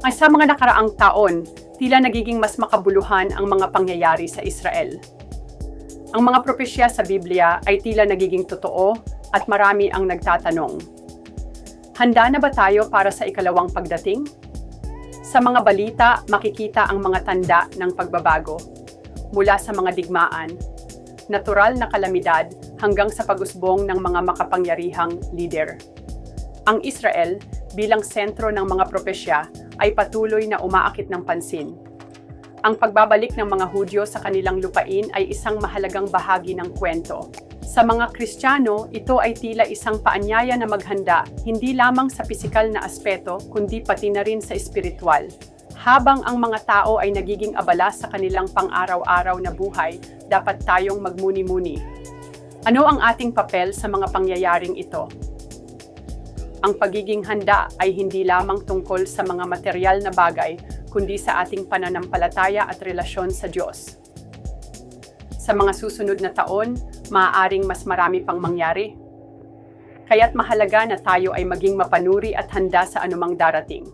Ay sa mga nakaraang taon, tila nagiging mas makabuluhan ang mga pangyayari sa Israel. Ang mga propesya sa Biblia ay tila nagiging totoo at marami ang nagtatanong. Handa na ba tayo para sa ikalawang pagdating? Sa mga balita, makikita ang mga tanda ng pagbabago. Mula sa mga digmaan, natural na kalamidad hanggang sa pag-usbong ng mga makapangyarihang lider. Ang Israel, bilang sentro ng mga propesya, ay patuloy na umaakit ng pansin. Ang pagbabalik ng mga Hudyo sa kanilang lupain ay isang mahalagang bahagi ng kwento. Sa mga Kristiyano, ito ay tila isang paanyaya na maghanda, hindi lamang sa pisikal na aspeto, kundi pati na rin sa espiritual. Habang ang mga tao ay nagiging abala sa kanilang pang-araw-araw na buhay, dapat tayong magmuni-muni. Ano ang ating papel sa mga pangyayaring ito? Ang pagiging handa ay hindi lamang tungkol sa mga material na bagay, kundi sa ating pananampalataya at relasyon sa Diyos. Sa mga susunod na taon, maaaring mas marami pang mangyari. Kaya't mahalaga na tayo ay maging mapanuri at handa sa anumang darating.